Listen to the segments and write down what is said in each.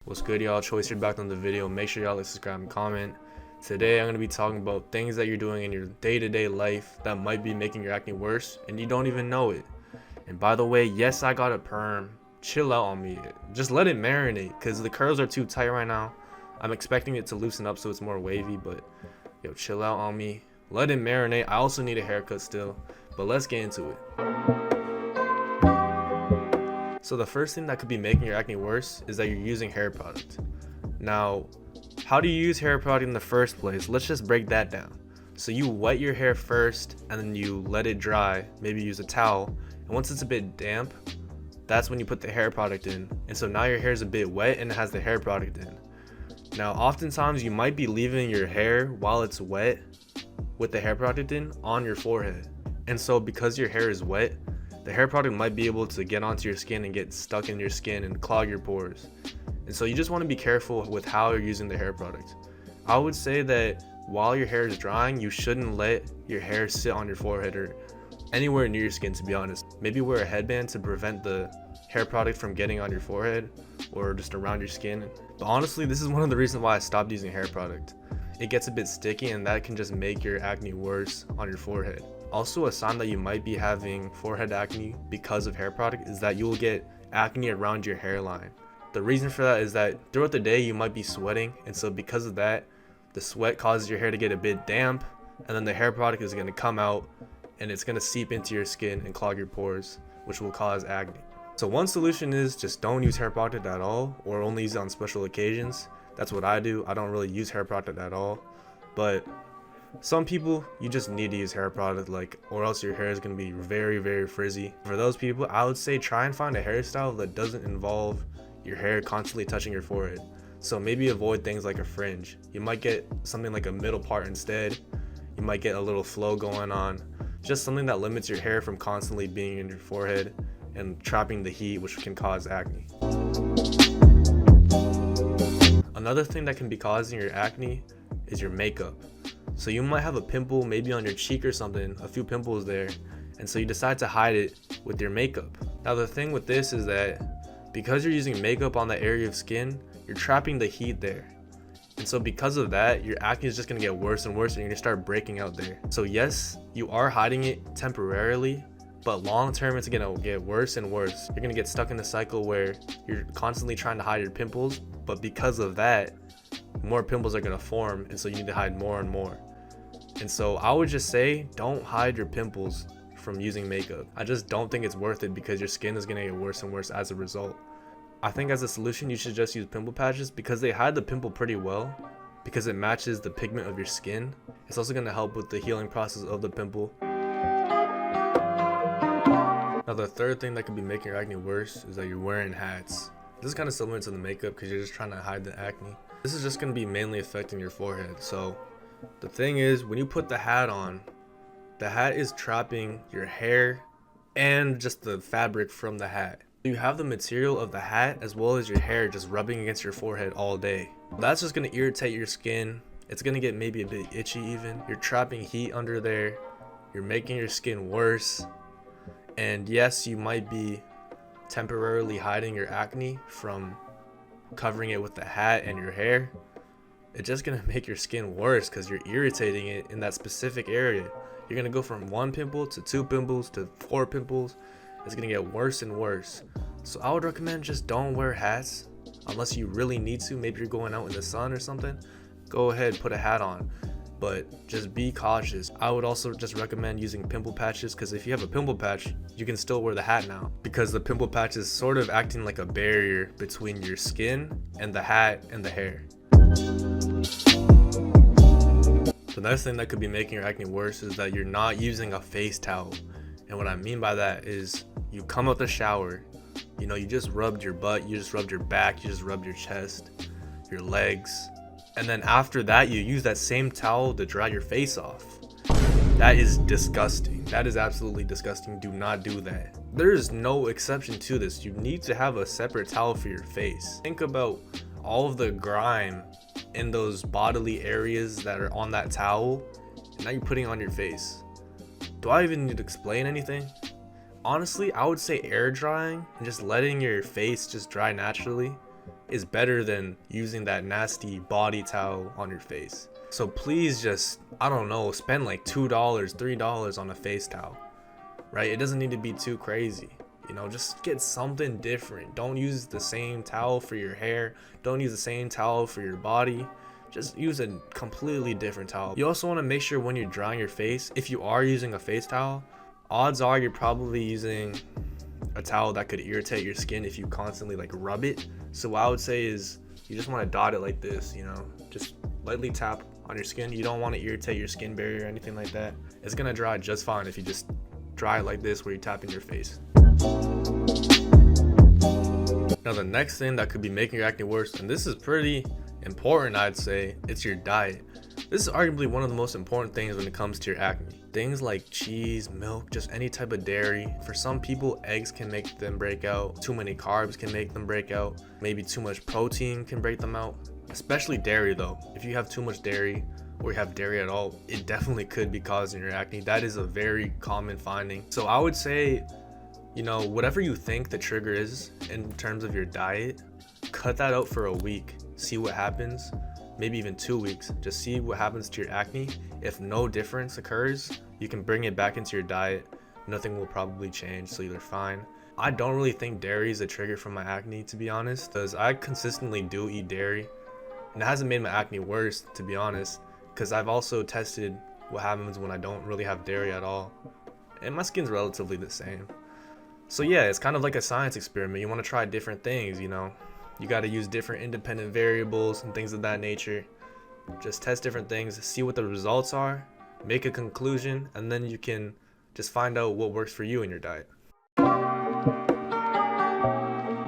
What's good, y'all? Choice here back on the video. Make sure y'all like, subscribe, and comment. Today I'm going to be talking about things that you're doing in your day-to-day life that might be making your acne worse and you don't even know it. And by the way, yes, I got a perm. Chill out on me. Just let it marinate because the curls are too tight right now. I'm expecting it to loosen up so it's more wavy, but yo, chill out on me. Let it marinate. I also need a haircut still, but let's get into it. So the first thing that could be making your acne worse is that you're using hair product. Now, how do you use hair product in the first place? Let's just break that down. So you wet your hair first and then you let it dry, maybe use a towel, and once it's a bit damp, that's when you put the hair product in. And so now your hair is a bit wet and it has the hair product in. Now, oftentimes you might be leaving your hair while it's wet with the hair product in on your forehead. And so because your hair is wet, the hair product might be able to get onto your skin and get stuck in your skin and clog your pores. And so you just want to be careful with how you're using the hair product. I would say that while your hair is drying, you shouldn't let your hair sit on your forehead or anywhere near your skin, to be honest. Maybe wear a headband to prevent the hair product from getting on your forehead or just around your skin. But honestly, this is one of the reasons why I stopped using hair product. It gets a bit sticky and that can just make your acne worse on your forehead. Also, a sign that you might be having forehead acne because of hair product is that you will get acne around your hairline. The reason for that is that throughout the day you might be sweating, and so because of that, the sweat causes your hair to get a bit damp, and then the hair product is going to come out and it's going to seep into your skin and clog your pores, which will cause acne. So one solution is just don't use hair product at all, or only use it on special occasions. That's what I do. I don't really use hair product at all, but some people, you just need to use hair product, or else your hair is going to be very frizzy. For those people, I would say try and find a hairstyle that doesn't involve your hair constantly touching your forehead. So maybe avoid things like a fringe. You might get something like a middle part instead. You might get a little flow going on. Just something that limits your hair from constantly being in your forehead and trapping the heat, which can cause acne. Another thing that can be causing your acne is your makeup. So you might have a pimple maybe on your cheek or something, a few pimples there, and so you decide to hide it with your makeup. Now the thing with this is that because you're using makeup on that area of skin, you're trapping the heat there. And so because of that, your acne is just going to get worse and worse and you're going to start breaking out there. So yes, you are hiding it temporarily, but long term it's going to get worse and worse. You're going to get stuck in a cycle where you're constantly trying to hide your pimples, but because of that, more pimples are going to form, and so you need to hide more and more. And so I would just say don't hide your pimples from using makeup. I just don't think it's worth it because your skin is going to get worse and worse as a result. I think as a solution you should just use pimple patches because they hide the pimple pretty well because it matches the pigment of your skin. It's also going to help with the healing process of the pimple. Now the third thing that could be making your acne worse is that you're wearing hats. This is kind of similar to the makeup because you're just trying to hide the acne. This is just going to be mainly affecting your forehead. So the thing is, when you put the hat on, the hat is trapping your hair and just the fabric from the hat. You have the material of the hat as well as your hair just rubbing against your forehead all day. That's just going to irritate your skin. It's going to get maybe a bit itchy even. You're trapping heat under there. You're making your skin worse. And yes, you might be temporarily hiding your acne from covering it with the hat and your hair. It's just gonna make your skin worse because you're irritating it in that specific area. You're gonna go from 1 pimple to 2 pimples to 4 pimples. It's gonna get worse and worse. So I would recommend just don't wear hats unless you really need to. Maybe you're going out in the sun or something. Go ahead, put a hat on, but just be cautious. I would also just recommend using pimple patches because if you have a pimple patch, you can still wear the hat now because the pimple patch is sort of acting like a barrier between your skin and the hat and the hair. The next thing that could be making your acne worse is that you're not using a face towel. And what I mean by that is you come out the shower, you just rubbed your butt, you just rubbed your back, you just rubbed your chest, your legs, and then after that you use that same towel to dry your face off. That is disgusting. That is absolutely disgusting. Do not do that. There is no exception to this. You need to have a separate towel for your face. Think about all of the grime in those bodily areas that are on that towel, and now you're putting it on your face. Do I even need to explain anything? Honestly, I would say air drying and just letting your face just dry naturally is better than using that nasty body towel on your face. So please just, I don't know, spend like $2, $3 on a face towel, right? It doesn't need to be too crazy. You know, just get something different. Don't use the same towel for your hair. Don't use the same towel for your body. Just use a completely different towel. You also want to make sure when you're drying your face, if you are using a face towel, odds are you're probably using a towel that could irritate your skin if you constantly like rub it. So what I would say is you just want to dot it like this, you know, just lightly tap on your skin. You don't want to irritate your skin barrier or anything like that. It's gonna dry just fine if you just dry it like this where you're tapping your face. Now the next thing that could be making your acne worse, and this is pretty important, I'd say, it's your diet. This is arguably one of the most important things when it comes to your acne. Things like cheese, milk, just any type of dairy. For some people, eggs can make them break out. Too many carbs can make them break out. Maybe too much protein can break them out. Especially dairy though. If you have too much dairy or you have dairy at all, it definitely could be causing your acne. That is a very common finding. So I would say, you know, whatever you think the trigger is in terms of your diet, cut that out for a week. See what happens. Maybe even 2 weeks. Just see what happens to your acne. If no difference occurs, you can bring it back into your diet. Nothing will probably change, so you're fine. I don't really think dairy is a trigger for my acne, to be honest, because I consistently do eat dairy, and it hasn't made my acne worse, to be honest, because I've also tested what happens when I don't really have dairy at all, and my skin's relatively the same. So yeah, it's kind of like a science experiment. You want to try different things, you know. You got to use different independent variables and things of that nature. Just test different things, see what the results are, make a conclusion, and then you can just find out what works for you in your diet.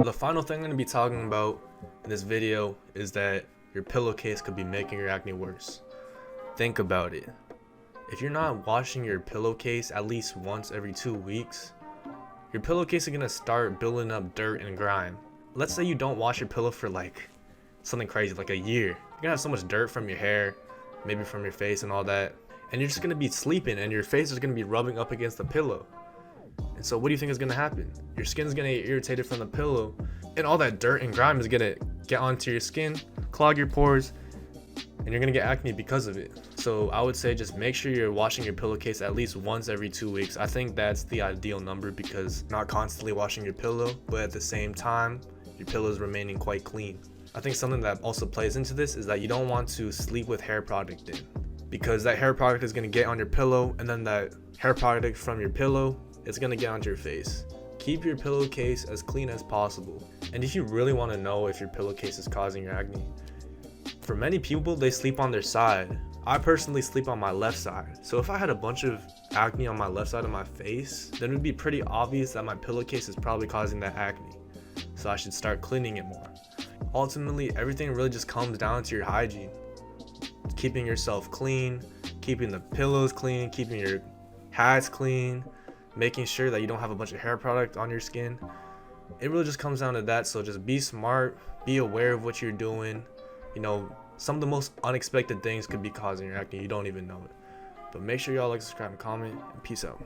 The final thing I'm going to be talking about in this video is that your pillowcase could be making your acne worse. Think about it. If you're not washing your pillowcase at least once every 2 weeks, your pillowcase is going to start building up dirt and grime. Let's say you don't wash your pillow for like something crazy, like a year. You're gonna have so much dirt from your hair, maybe from your face and all that, and you're just gonna be sleeping and your face is gonna be rubbing up against the pillow. And so what do you think is gonna happen? Your skin's gonna get irritated from the pillow, and all that dirt and grime is gonna get onto your skin, clog your pores, and you're gonna get acne because of it. So I would say just make sure you're washing your pillowcase at least once every 2 weeks. I think that's the ideal number, because not constantly washing your pillow, but at the same time, your pillow is remaining quite clean. I think something that also plays into this is that you don't want to sleep with hair product in, because that hair product is going to get on your pillow, and then that hair product from your pillow is going to get onto your face. Keep your pillowcase as clean as possible. And if you really want to know if your pillowcase is causing your acne, for many people, they sleep on their side. I personally sleep on my left side. So if I had a bunch of acne on my left side of my face, then it would be pretty obvious that my pillowcase is probably causing that acne. So I should start cleaning it more. Ultimately, everything really just comes down to your hygiene. Keeping yourself clean, keeping the pillows clean, keeping your hats clean, making sure that you don't have a bunch of hair product on your skin. It really just comes down to that. So just be smart, be aware of what you're doing. You know, some of the most unexpected things could be causing your acne. You don't even know it. But make sure y'all like, subscribe, and comment, and peace out.